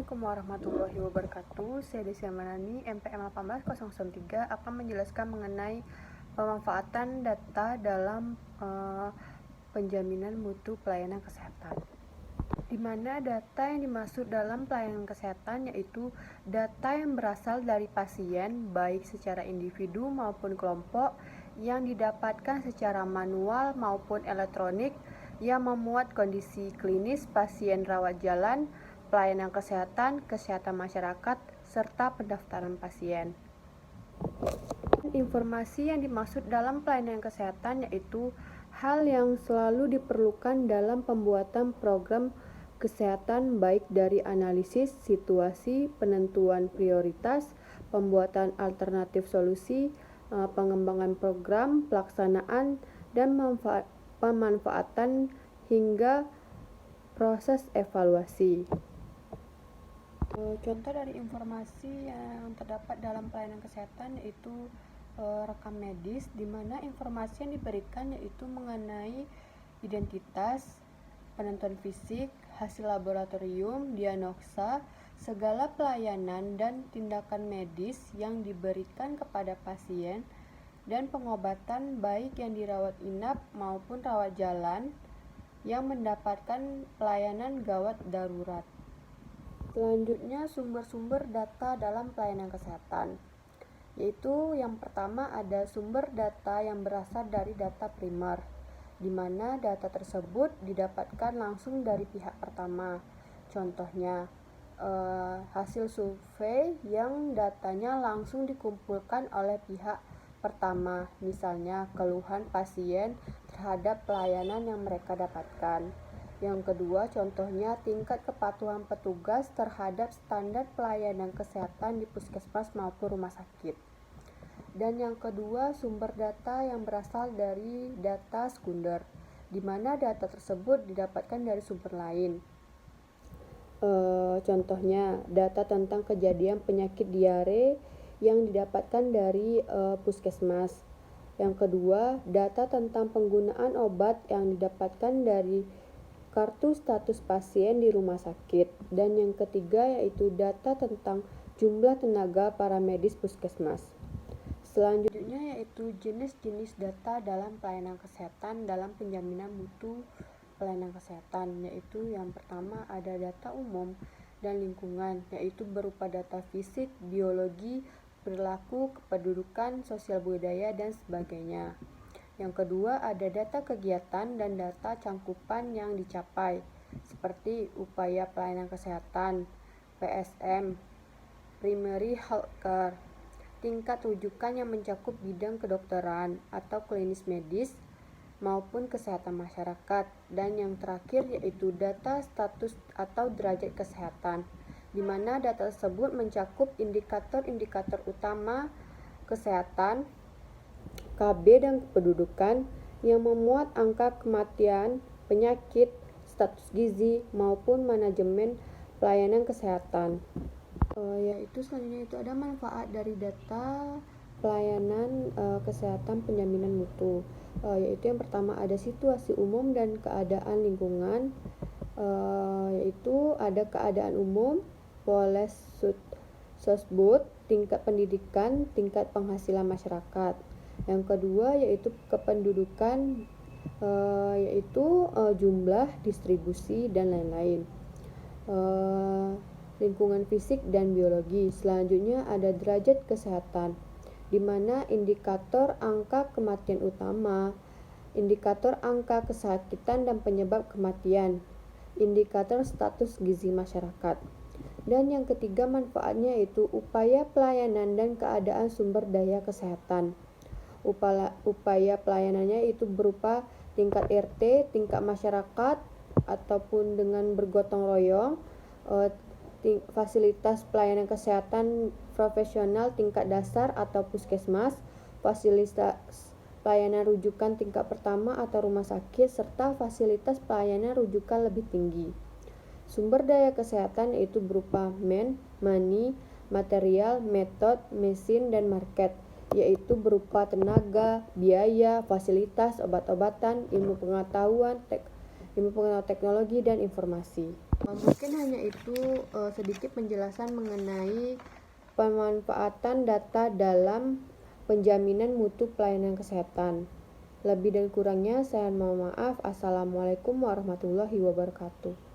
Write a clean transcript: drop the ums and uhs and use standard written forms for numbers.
Assalamualaikum warahmatullahi wabarakatuh. Saya Desi Amanani, MPM 18003 akan menjelaskan mengenai pemanfaatan data dalam penjaminan mutu pelayanan kesehatan. Di mana data yang dimaksud dalam pelayanan kesehatan yaitu data yang berasal dari pasien baik secara individu maupun kelompok yang didapatkan secara manual maupun elektronik yang memuat kondisi klinis pasien rawat jalan, pelayanan kesehatan, kesehatan masyarakat, serta pendaftaran pasien. Informasi yang dimaksud dalam pelayanan kesehatan yaitu hal yang selalu diperlukan dalam pembuatan program kesehatan baik dari analisis situasi, penentuan prioritas, pembuatan alternatif solusi, pengembangan program, pelaksanaan, dan pemanfaatan hingga proses evaluasi. Contoh dari informasi yang terdapat dalam pelayanan kesehatan yaitu rekam medis, di mana informasi yang diberikan yaitu mengenai identitas, penentuan fisik, hasil laboratorium, diagnosa, segala pelayanan dan tindakan medis yang diberikan kepada pasien, dan pengobatan baik yang dirawat inap maupun rawat jalan yang mendapatkan pelayanan gawat darurat. Selanjutnya, sumber-sumber data dalam pelayanan kesehatan, yaitu yang pertama ada sumber data yang berasal dari data primer, di mana data tersebut didapatkan langsung dari pihak pertama. Contohnya, hasil survei yang datanya langsung dikumpulkan oleh pihak pertama, misalnya keluhan pasien terhadap pelayanan yang mereka dapatkan. Yang kedua, contohnya tingkat kepatuhan petugas terhadap standar pelayanan kesehatan di puskesmas maupun rumah sakit. Dan yang kedua, sumber data yang berasal dari data sekunder, di mana data tersebut didapatkan dari sumber lain. Contohnya, data tentang kejadian penyakit diare yang didapatkan dari puskesmas. Yang kedua, data tentang penggunaan obat yang didapatkan dari kartu status pasien di rumah sakit. Dan yang ketiga yaitu data tentang jumlah tenaga paramedis puskesmas. Selanjutnya yaitu jenis-jenis data dalam pelayanan kesehatan dalam penjaminan mutu pelayanan kesehatan, yaitu yang pertama ada data umum dan lingkungan, yaitu berupa data fisik, biologi, perilaku, kependudukan, sosial budaya, dan sebagainya. Yang kedua ada data kegiatan dan data cangkupan yang dicapai, seperti upaya pelayanan kesehatan, PSM, primary health care, tingkat rujukan yang mencakup bidang kedokteran atau klinis medis maupun kesehatan masyarakat. Dan yang terakhir yaitu data status atau derajat kesehatan, di mana data tersebut mencakup indikator-indikator utama kesehatan, KB dan kependudukan yang memuat angka kematian, penyakit, status gizi, maupun manajemen pelayanan kesehatan. Yaitu selanjutnya itu ada manfaat dari data pelayanan kesehatan penjaminan mutu, yaitu yang pertama ada situasi umum dan keadaan lingkungan, yaitu ada keadaan umum, poles sosbud, tingkat pendidikan, tingkat penghasilan masyarakat. Yang kedua yaitu kependudukan, yaitu jumlah, distribusi, dan lain-lain. Lingkungan fisik dan biologi. Selanjutnya ada derajat kesehatan, di mana indikator angka kematian utama, indikator angka kesakitan dan penyebab kematian, indikator status gizi masyarakat. Dan yang ketiga manfaatnya yaitu upaya pelayanan dan keadaan sumber daya kesehatan. Upaya pelayanannya itu berupa tingkat RT, tingkat masyarakat, ataupun dengan bergotong royong, fasilitas pelayanan kesehatan profesional tingkat dasar atau puskesmas, fasilitas pelayanan rujukan tingkat pertama atau rumah sakit, serta fasilitas pelayanan rujukan lebih tinggi. Sumber daya kesehatan yaitu berupa money, material, metode, mesin, dan market, yaitu berupa tenaga, biaya, fasilitas, obat-obatan, ilmu pengetahuan teknologi, dan informasi. Mungkin hanya itu sedikit penjelasan mengenai pemanfaatan data dalam penjaminan mutu pelayanan kesehatan. Lebih dan kurangnya saya mohon maaf. Assalamualaikum warahmatullahi wabarakatuh.